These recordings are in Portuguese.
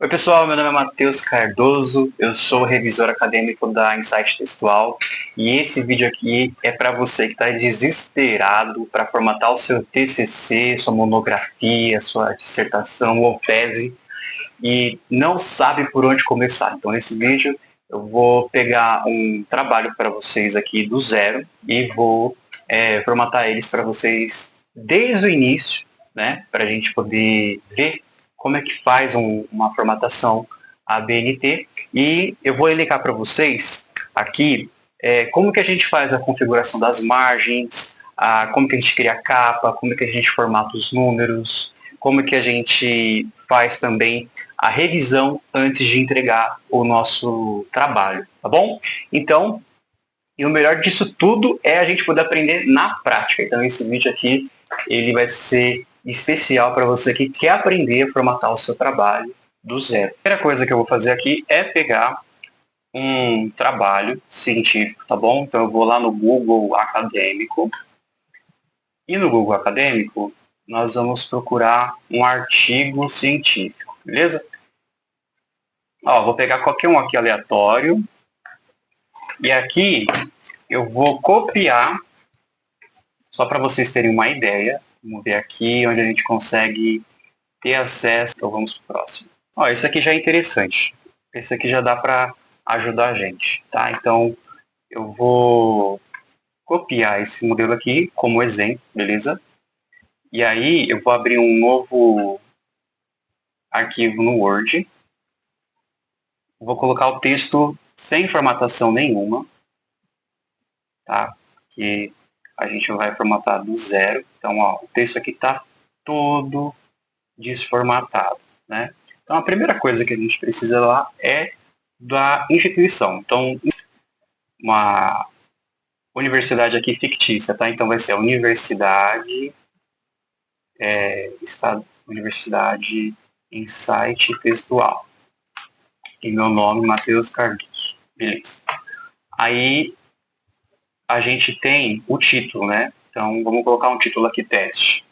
Oi pessoal, meu nome é Matheus Cardoso, eu sou revisor acadêmico da Insight Textual e esse vídeo aqui é para você que está desesperado para formatar o seu TCC, sua monografia, sua dissertação ou tese e não sabe por onde começar. Então nesse vídeo eu vou pegar um trabalho para vocês aqui do zero e vou formatar eles para vocês desde o início, né, para a gente poder ver como é que faz uma formatação ABNT e eu vou elencar para vocês aqui como que a gente faz a configuração das margens, como que a gente cria a capa, como que a gente formata os números, como que a gente faz também a revisão antes de entregar o nosso trabalho, tá bom? Então, e o melhor disso tudo é a gente poder aprender na prática. Então esse vídeo aqui, ele vai ser especial para você que quer aprender a formatar o seu trabalho do zero. A primeira coisa que eu vou fazer aqui é pegar um trabalho científico, tá bom? Então eu vou lá no Google Acadêmico. E no Google Acadêmico, nós vamos procurar um artigo científico, beleza? Ó, vou pegar qualquer um aqui aleatório. E aqui eu vou copiar, só para vocês terem uma ideia. Vamos ver aqui onde a gente consegue ter acesso. Então vamos para o próximo. Ó, esse aqui já é interessante. Esse aqui já dá para ajudar a gente, tá? Então eu vou copiar esse modelo aqui como exemplo, beleza? E aí eu vou abrir um novo arquivo no Word. Vou colocar o texto sem formatação nenhuma, tá? Que a gente vai formatar do zero. Então, ó, o texto aqui está todo desformatado, né? Então, a primeira coisa que a gente precisa lá é da instituição. Então, uma universidade aqui fictícia, tá? Então, vai ser a Universidade Universidade Insight Textual. E meu nome, Matheus Cardoso. Beleza. Aí, a gente tem o título, né? Então, vamos colocar um título aqui, teste.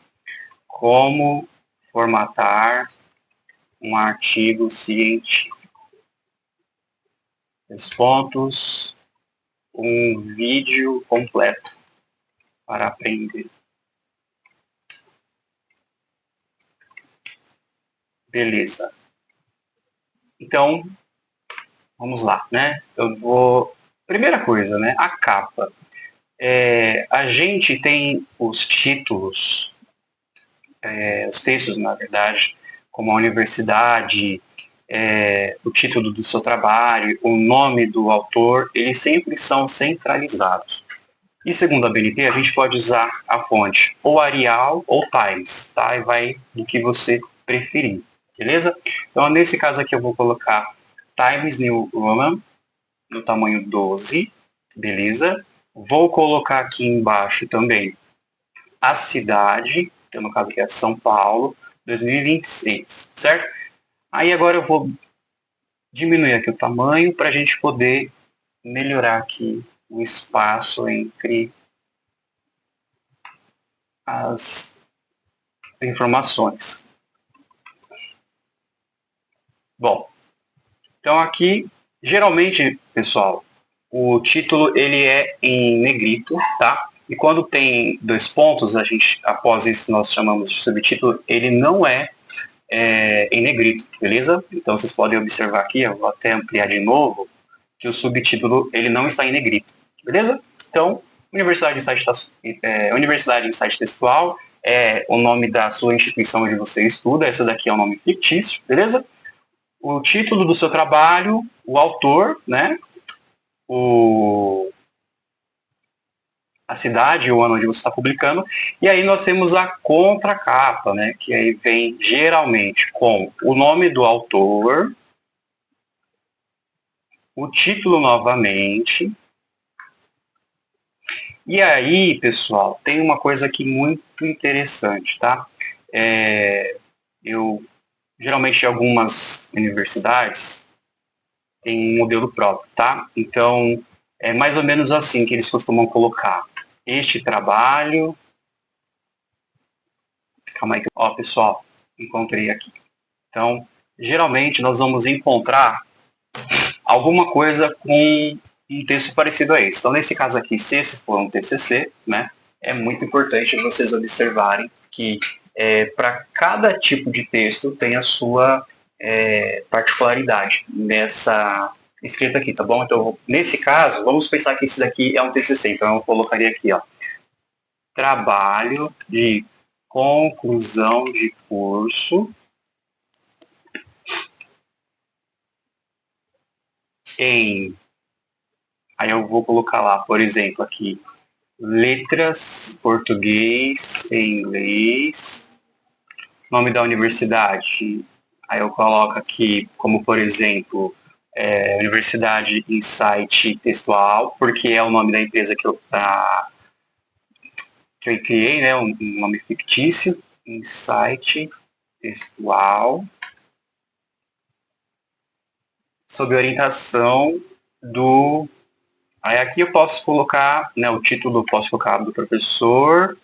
Como formatar um artigo científico. 2 pontos. Um vídeo completo para aprender. Beleza. Então, vamos lá, né? Primeira coisa, né? A capa. A gente tem os títulos, os textos, na verdade, como a universidade, o título do seu trabalho, o nome do autor, eles sempre são centralizados. E segundo a BNT, a gente pode usar a fonte ou Arial ou Times, tá? E vai do que você preferir, beleza? Então, nesse caso aqui, eu vou colocar Times New Roman, no tamanho 12, beleza? Vou colocar aqui embaixo também a cidade, que no caso aqui é São Paulo, 2026, certo? Aí agora eu vou diminuir aqui o tamanho para a gente poder melhorar aqui o espaço entre as informações. Bom, então aqui, geralmente, pessoal, o título ele é em negrito, tá? E quando tem 2 pontos, a gente, após isso nós chamamos de subtítulo, ele não é em negrito, beleza? Então vocês podem observar aqui, eu vou até ampliar de novo, que o subtítulo ele não está em negrito, beleza? Então, Universidade Insight Textual é o nome da sua instituição onde você estuda, esse daqui é o nome fictício, beleza? O título do seu trabalho, o autor, né? A cidade, o ano onde você está publicando, e aí nós temos a contracapa, né? Que aí vem geralmente com o nome do autor, o título novamente. E aí, pessoal, tem uma coisa aqui muito interessante, tá? Eu geralmente algumas universidades têm um modelo próprio, tá? Então, é mais ou menos assim que eles costumam colocar este trabalho. Calma aí, ó, pessoal, encontrei aqui. Então, geralmente nós vamos encontrar alguma coisa com um texto parecido a esse. Então, nesse caso aqui, se esse for um TCC, né, é muito importante vocês observarem que para cada tipo de texto tem a sua particularidade nessa escrita aqui, tá bom? Então, nesse caso, vamos pensar que esse daqui é um TCC. Então, eu colocaria aqui, ó, trabalho de conclusão de curso em... Aí eu vou colocar lá, por exemplo, aqui, letras, português e inglês, nome da universidade, aí eu coloco aqui como, por exemplo, Universidade Insight Textual, porque é o nome da empresa que eu criei, né, um nome fictício, Insight Textual, sob orientação do... Aí aqui eu posso colocar, né, o título, posso colocar do professor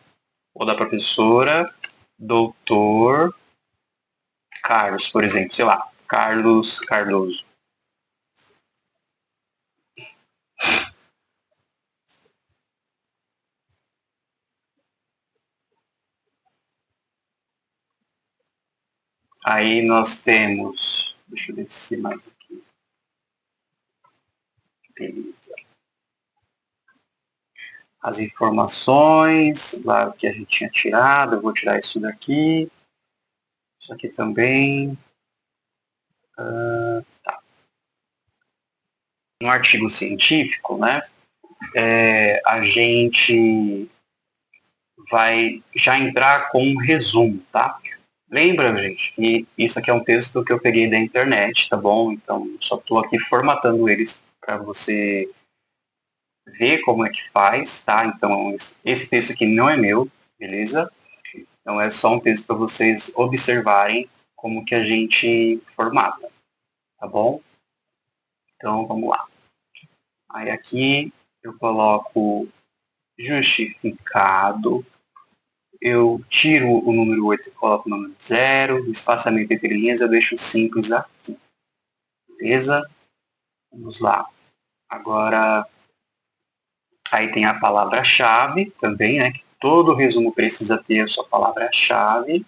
ou da professora, doutor Carlos, por exemplo, sei lá, Carlos Cardoso. Aí nós temos, deixa eu descer mais aqui. Beleza. As informações, lá que a gente tinha tirado, eu vou tirar isso daqui. Isso aqui também. Tá. No artigo científico, né, a gente vai já entrar com um resumo, tá? Lembra, gente, que isso aqui é um texto que eu peguei da internet, tá bom? Então, só estou aqui formatando eles para você ver como é que faz, tá? Então, esse texto aqui não é meu, beleza? Então, é só um texto para vocês observarem como que a gente formata, tá bom? Então, vamos lá. Aí aqui eu coloco justificado, eu tiro o número 8 e coloco o número 0, o espaçamento entre linhas eu deixo simples aqui, beleza? Vamos lá. Agora, aí tem a palavra-chave também, né? Todo resumo precisa ter a sua palavra-chave.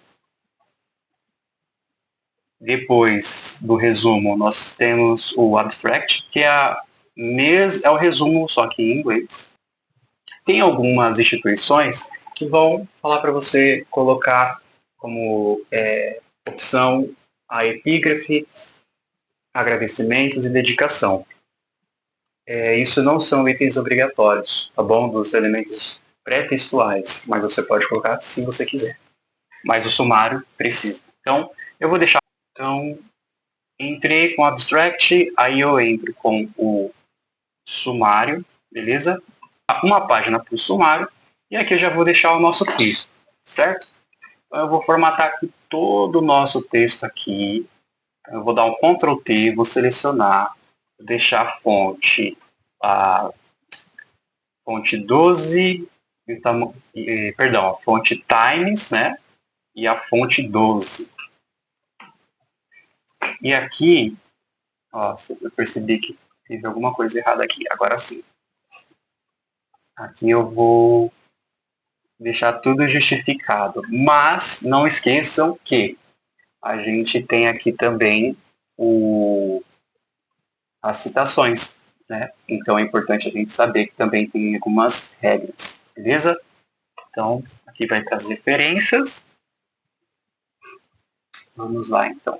Depois do resumo, nós temos o abstract, que é o resumo, só que em inglês. Tem algumas instituições que vão falar para você colocar como opção a epígrafe, agradecimentos e dedicação. Isso não são itens obrigatórios, tá bom? Dos elementos pré-textuais, mas você pode colocar se você quiser. Mas o sumário precisa. Então, eu vou deixar... Então, entrei com o abstract, aí eu entro com o sumário, beleza? Uma página para o sumário, e aqui eu já vou deixar o nosso texto, certo? Então, eu vou formatar aqui todo o nosso texto aqui. Eu vou dar um Ctrl T, vou selecionar, vou deixar a fonte 12, perdão, a fonte Times, né? E a fonte 12. E aqui, ó, eu percebi que teve alguma coisa errada aqui. Agora sim. Aqui eu vou deixar tudo justificado. Mas não esqueçam que a gente tem aqui também as citações, né? Então é importante a gente saber que também tem algumas regras, beleza? Então, aqui vai para as referências. Vamos lá, então.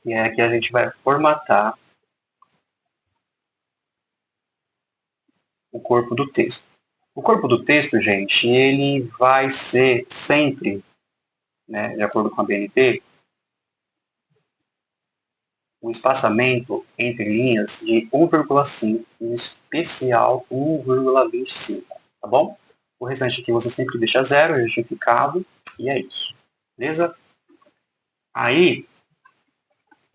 E aqui a gente vai formatar o corpo do texto. O corpo do texto, gente, ele vai ser sempre, né, de acordo com a BNT, um espaçamento entre linhas de 1,5, em especial 1,25, tá bom? O restante aqui você sempre deixa zero, justificado, e é isso, beleza? Aí,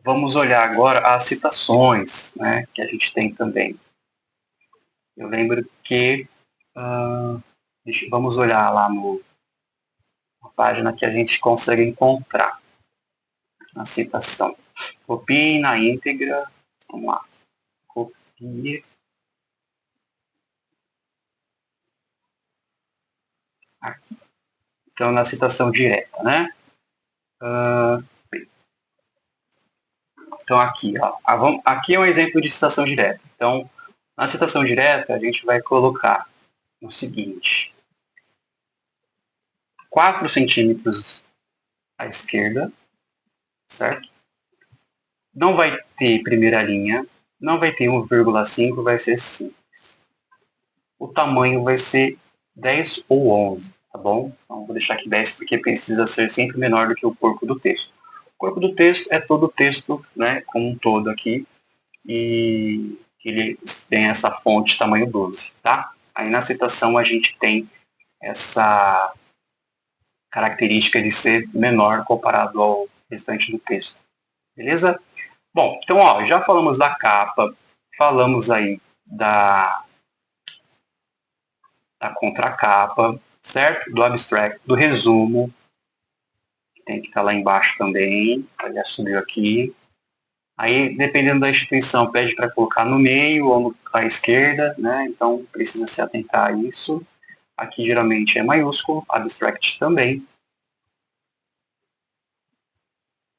vamos olhar agora as citações, né, que a gente tem também. Eu lembro que, vamos olhar lá no página que a gente consegue encontrar a citação. Copie na íntegra. Vamos lá. Copie. Aqui. Então, na citação direta, né? Então, aqui, ó. Aqui é um exemplo de citação direta. Então, na citação direta, a gente vai colocar o seguinte. 4 centímetros à esquerda, certo? Não vai ter primeira linha, não vai ter 1,5, vai ser simples. O tamanho vai ser 10 ou 11, tá bom? Então, vou deixar aqui 10 porque precisa ser sempre menor do que o corpo do texto. O corpo do texto é todo o texto, né, como um todo aqui, e ele tem essa fonte tamanho 12, tá? Aí na citação a gente tem essa característica de ser menor comparado ao restante do texto. Beleza? Bom, então ó, já falamos da capa, falamos aí da contracapa, certo? Do abstract, do resumo, que tem que estar lá embaixo também, já subiu aqui. Aí, dependendo da instituição, pede para colocar no meio ou à esquerda, né? Então precisa se atentar a isso. Aqui geralmente é maiúsculo, abstract também.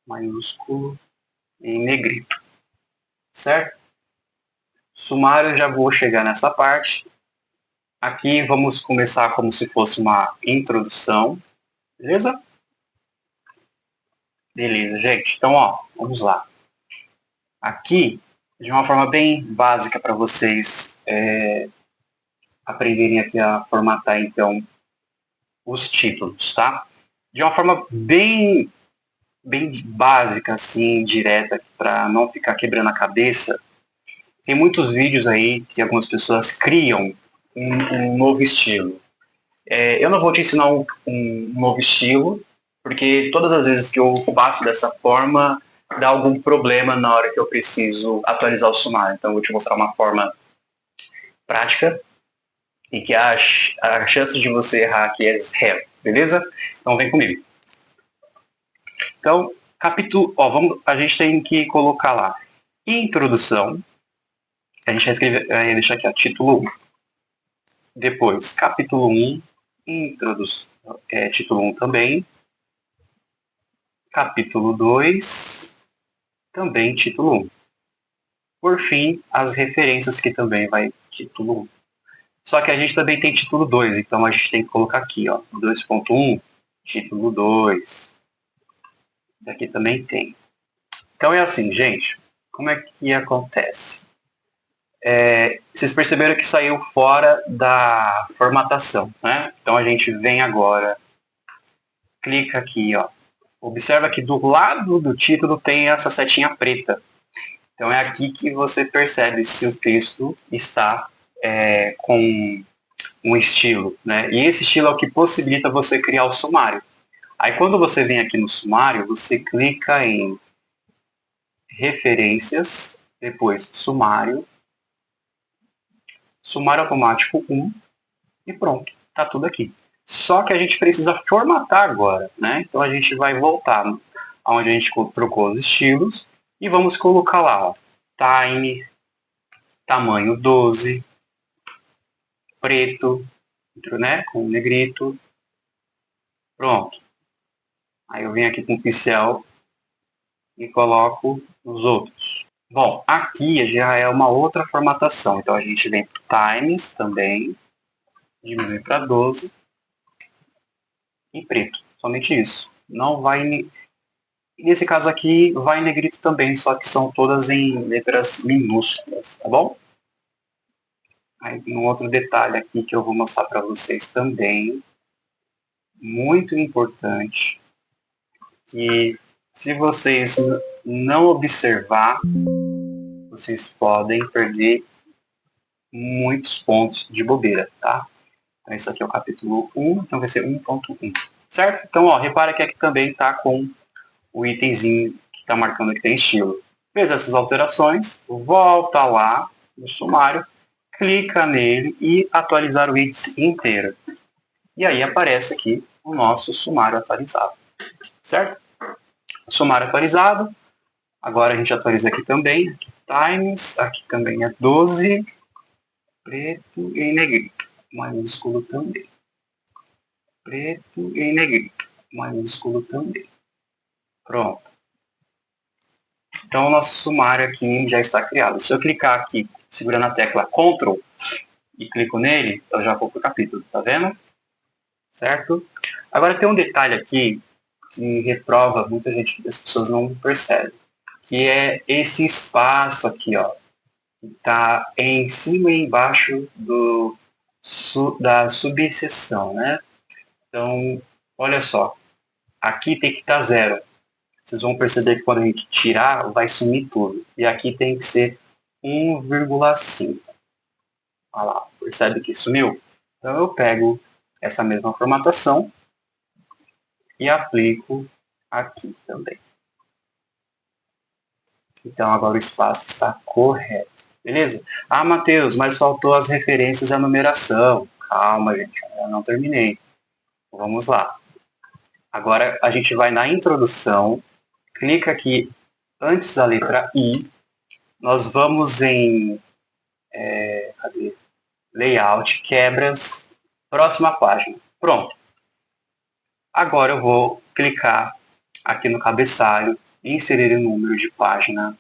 Maiúsculo em negrito, certo? Sumário, eu já vou chegar nessa parte. Aqui vamos começar como se fosse uma introdução, beleza? Beleza, gente. Então, ó, vamos lá. Aqui, de uma forma bem básica para vocês aprenderem aqui a formatar, então, os títulos, tá? De uma forma bem básica, assim, direta, para não ficar quebrando a cabeça. Tem muitos vídeos aí que algumas pessoas criam um novo estilo. Eu não vou te ensinar um novo estilo, porque todas as vezes que eu passo dessa forma, dá algum problema na hora que eu preciso atualizar o sumário. Então eu vou te mostrar uma forma prática e que a chance de você errar aqui é zero, beleza? Então vem comigo. Então, capítulo, ó, a gente tem que colocar lá introdução. A gente vai deixar aqui, ó, título 1. Depois, capítulo 1, introdução, título 1 também. Capítulo 2, também título 1. Por fim, as referências, que também vai título 1. Só que a gente também tem título 2, então a gente tem que colocar aqui, ó, 2.1, título 2. Aqui também tem. Então é assim, gente, como é que acontece? Vocês perceberam que saiu fora da formatação, né? Então a gente vem agora, clica aqui, ó. Observa que do lado do título tem essa setinha preta. Então é aqui que você percebe se o texto está com um estilo, né? E esse estilo é o que possibilita você criar o sumário. Aí quando você vem aqui no sumário, você clica em referências, depois sumário automático 1 e pronto, tá tudo aqui. Só que a gente precisa formatar agora, né? Então a gente vai voltar onde a gente trocou os estilos e vamos colocar lá, ó, time, tamanho 12, preto, né? Com negrito, pronto. Aí eu venho aqui com o pincel e coloco os outros. Bom, aqui já é uma outra formatação. Então a gente vem para times também, diminui para 12 e preto. Somente isso. Não vai... Nesse caso aqui vai em negrito também, só que são todas em letras minúsculas, tá bom? Aí tem um outro detalhe aqui que eu vou mostrar para vocês também, muito importante, que se vocês não observar, vocês podem perder muitos pontos de bobeira, tá? Então, esse aqui é o capítulo 1, então vai ser 1.1, certo? Então, ó, repara que aqui também está com o itemzinho que está marcando que tem estilo. Fez essas alterações, volta lá no sumário, clica nele e atualizar o índice inteiro. E aí aparece aqui o nosso sumário atualizado, certo? Sumário atualizado, agora a gente atualiza aqui também, times, aqui também é 12, preto e em negrito, maiúsculo também. Preto e em negrito, maiúsculo também. Pronto. Então o nosso sumário aqui já está criado. Se eu clicar aqui, segurando a tecla Ctrl e clico nele, eu já vou para o capítulo, tá vendo? Certo? Agora tem um detalhe aqui que reprova muita gente, que as pessoas não percebem, que é esse espaço aqui, ó, que está em cima e embaixo da subseção, né? Então, olha só, aqui tem que estar zero. Vocês vão perceber que quando a gente tirar, vai sumir tudo. E aqui tem que ser 1,5. Olha lá, percebe que sumiu? Então eu pego essa mesma formatação e aplico aqui também. Então agora o espaço está correto. Beleza? Ah, Matheus, mas faltou as referências e a numeração. Calma, gente, eu não terminei. Vamos lá. Agora a gente vai na introdução, clica aqui antes da letra I, nós vamos em layout, quebras, próxima página. Pronto. Agora eu vou clicar aqui no cabeçalho, inserir o número de página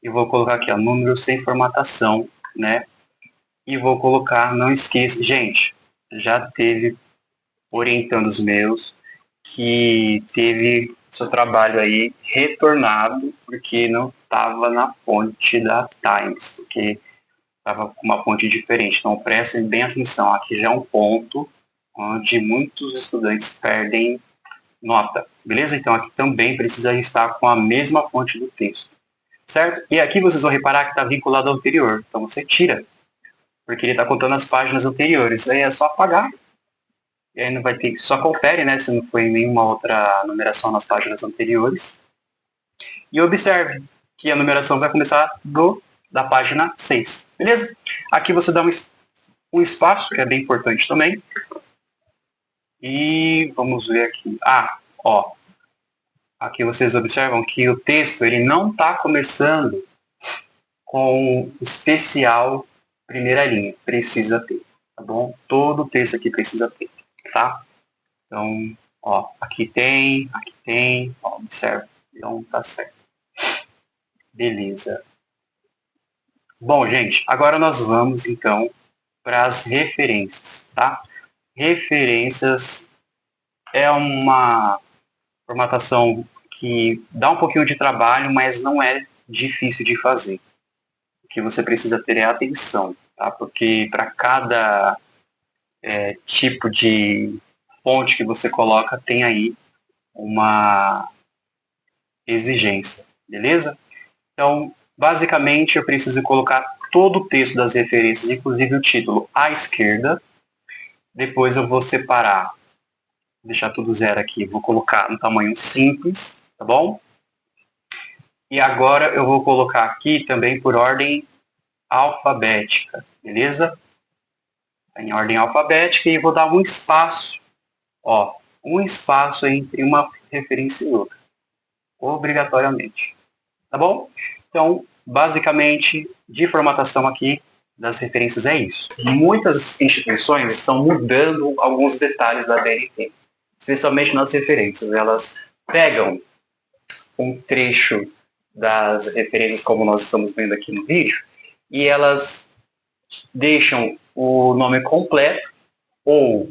e vou colocar aqui, ó, número sem formatação, né? E vou colocar, não esqueça, gente, já teve orientandos meus que teve seu trabalho aí retornado porque não estava na fonte da Times, porque estava com uma fonte diferente. Então prestem bem atenção, aqui já é um ponto onde muitos estudantes perdem nota, beleza? Então aqui também precisa estar com a mesma fonte do texto, certo? E aqui vocês vão reparar que está vinculado ao anterior, então você tira, porque ele está contando as páginas anteriores, aí é só apagar, e aí não vai ter, só confere, né, se não foi nenhuma outra numeração nas páginas anteriores, e observe que a numeração vai começar da página 6, beleza? Aqui você dá um espaço, que é bem importante também, e vamos ver aqui, ó, aqui vocês observam que o texto ele não está começando com especial primeira linha, precisa ter, tá bom? Todo o texto aqui precisa ter, tá? Então, ó, aqui tem, ó, observa, então tá certo. Beleza. Bom, gente, agora nós vamos então para as referências, tá? Referências é uma formatação que dá um pouquinho de trabalho, mas não é difícil de fazer. O que você precisa ter é atenção, tá? Porque para cada tipo de fonte que você coloca, tem aí uma exigência, beleza? Então, basicamente, eu preciso colocar todo o texto das referências, inclusive o título, à esquerda. Depois eu vou separar, deixar tudo zero aqui, vou colocar no tamanho simples, tá bom? E agora eu vou colocar aqui também por ordem alfabética, beleza? Em ordem alfabética, e vou dar um espaço, ó, um espaço entre uma referência e outra, obrigatoriamente, tá bom? Então, basicamente, de formatação aqui das referências é isso. Muitas instituições estão mudando alguns detalhes da BNT, especialmente nas referências. Elas pegam um trecho das referências, como nós estamos vendo aqui no vídeo, e elas deixam o nome completo ou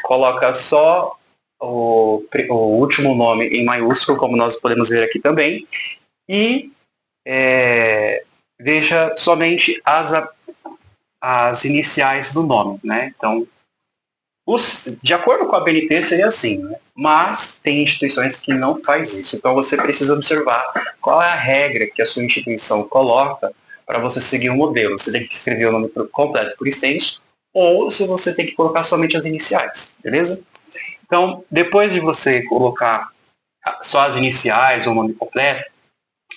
coloca só o último nome em maiúsculo, como nós podemos ver aqui também, e deixa somente as iniciais do nome, né? Então, de acordo com a BNT seria assim, né? Mas tem instituições que não faz isso. Então você precisa observar qual é a regra que a sua instituição coloca para você seguir o modelo. Você tem que escrever o nome completo por extenso, ou se você tem que colocar somente as iniciais, beleza? Então, depois de você colocar só as iniciais ou o nome completo,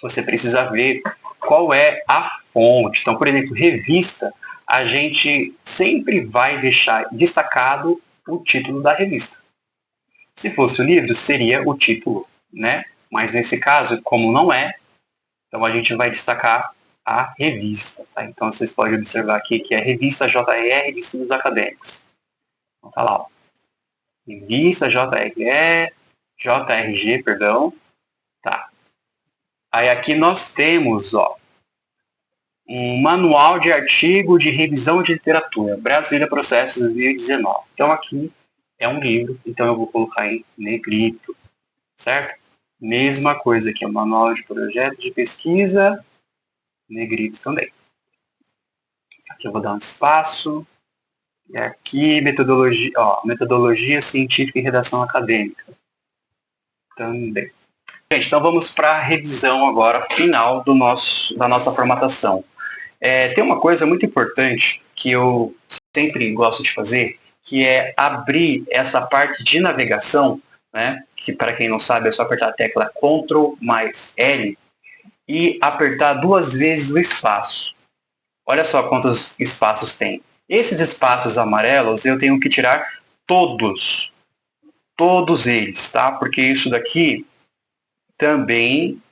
você precisa ver qual é a fonte. Então, por exemplo, revista, a gente sempre vai deixar destacado o título da revista, Se fosse o livro, seria o título, né? Mas nesse caso, como não é, então a gente vai destacar a revista, tá? Então vocês podem observar aqui que é Revista JRE de Estudos Acadêmicos. Então tá lá, ó. Revista JRG, perdão. Tá. Aí aqui nós temos, ó, um manual de artigo de revisão de literatura, Brasília Processos 2019. Então aqui é um livro, então eu vou colocar em negrito, certo? Mesma coisa aqui, o manual de projeto de pesquisa, negrito também. Aqui eu vou dar um espaço. E aqui, metodologia científica e redação acadêmica. Também. Gente, então vamos para a revisão agora, final da nossa formatação. Tem uma coisa muito importante que eu sempre gosto de fazer, que é abrir essa parte de navegação, né, que para quem não sabe é só apertar a tecla Ctrl mais L e apertar 2 vezes o espaço. Olha só quantos espaços tem. Esses espaços amarelos eu tenho que tirar todos eles, tá? Porque isso daqui também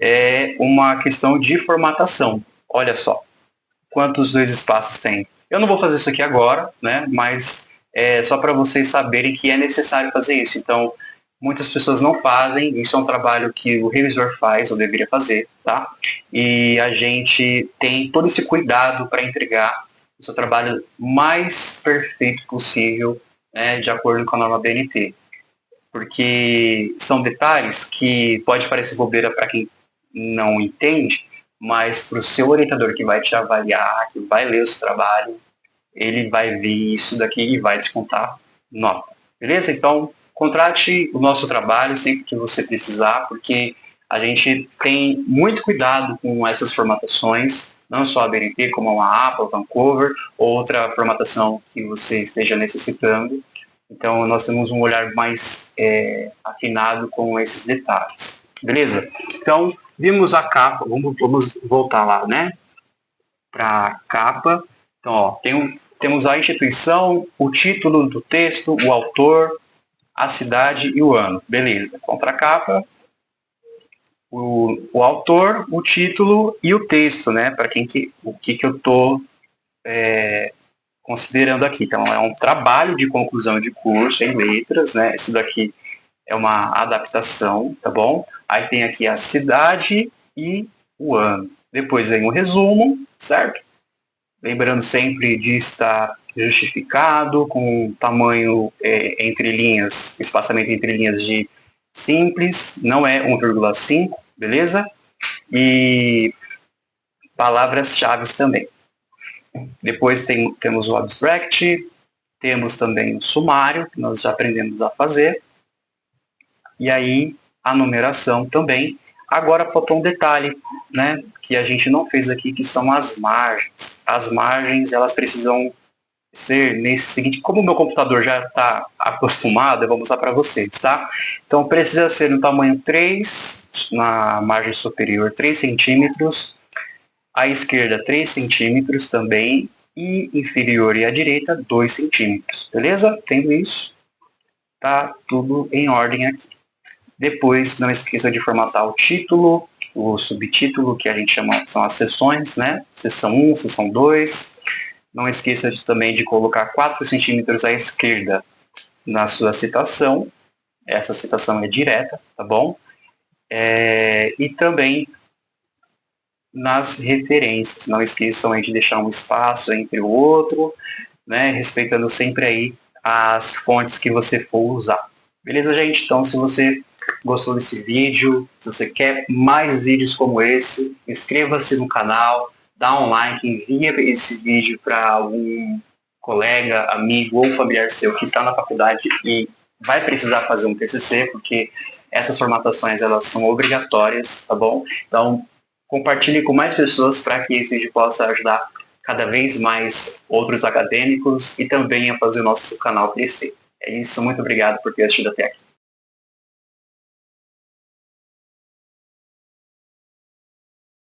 é uma questão de formatação. Olha só quantos 2 espaços tem. Eu não vou fazer isso aqui agora, né? Mas é só para vocês saberem que é necessário fazer isso. Então, muitas pessoas não fazem, isso é um trabalho que o revisor faz, ou deveria fazer, tá? E a gente tem todo esse cuidado para entregar o seu trabalho mais perfeito possível, né, de acordo com a norma BNT. Porque são detalhes que pode parecer bobeira para quem não entende, mas para o seu orientador que vai te avaliar, que vai ler o seu trabalho, ele vai ver isso daqui e vai descontar nota. Beleza? Então, contrate o nosso trabalho sempre que você precisar, porque a gente tem muito cuidado com essas formatações, não só a BNT, como uma APA, Vancouver, ou outra formatação que você esteja necessitando. Então, nós temos um olhar mais afinado com esses detalhes. Beleza? Então, vimos a capa, vamos voltar lá, né? Para a capa. Então, ó, temos a instituição, o título do texto, o autor, a cidade e o ano. Beleza. Contracapa, o autor, o título e o texto, né? Para o que eu estou considerando aqui. Então, é um trabalho de conclusão de curso em letras, né? Isso daqui é uma adaptação, tá bom? Aí tem aqui a cidade e o ano. Depois vem o resumo, certo? Lembrando sempre de estar justificado, com tamanho entre linhas, espaçamento entre linhas de simples, não é 1,5, beleza? E palavras-chave também. Depois temos o abstract, temos também o sumário, que nós já aprendemos a fazer. E aí a numeração também. Agora faltou um detalhe, né, que a gente não fez aqui, que são as margens. As margens, elas precisam ser nesse seguinte, como o meu computador já está acostumado, eu vou mostrar para vocês, tá? Então precisa ser no tamanho 3, na margem superior 3 centímetros, à esquerda 3 centímetros também, e inferior e à direita 2 centímetros, beleza? Tendo isso, tá tudo em ordem aqui. Depois, não esqueça de formatar o título, o subtítulo, que a gente chama, são as seções, né? Seção 1, seção 2. Não esqueça também de colocar 4 centímetros à esquerda na sua citação. Essa citação é direta, tá bom? E também nas referências. Não esqueçam aí de deixar um espaço entre o outro, né? Respeitando sempre aí as fontes que você for usar. Beleza, gente? Então, se você gostou desse vídeo, se você quer mais vídeos como esse, inscreva-se no canal, dá um like, envia esse vídeo para algum colega, amigo ou familiar seu que está na faculdade e vai precisar fazer um TCC, porque essas formatações elas são obrigatórias, tá bom? Então, compartilhe com mais pessoas para que esse vídeo possa ajudar cada vez mais outros acadêmicos e também a fazer o nosso canal crescer. É isso, muito obrigado por ter assistido até aqui.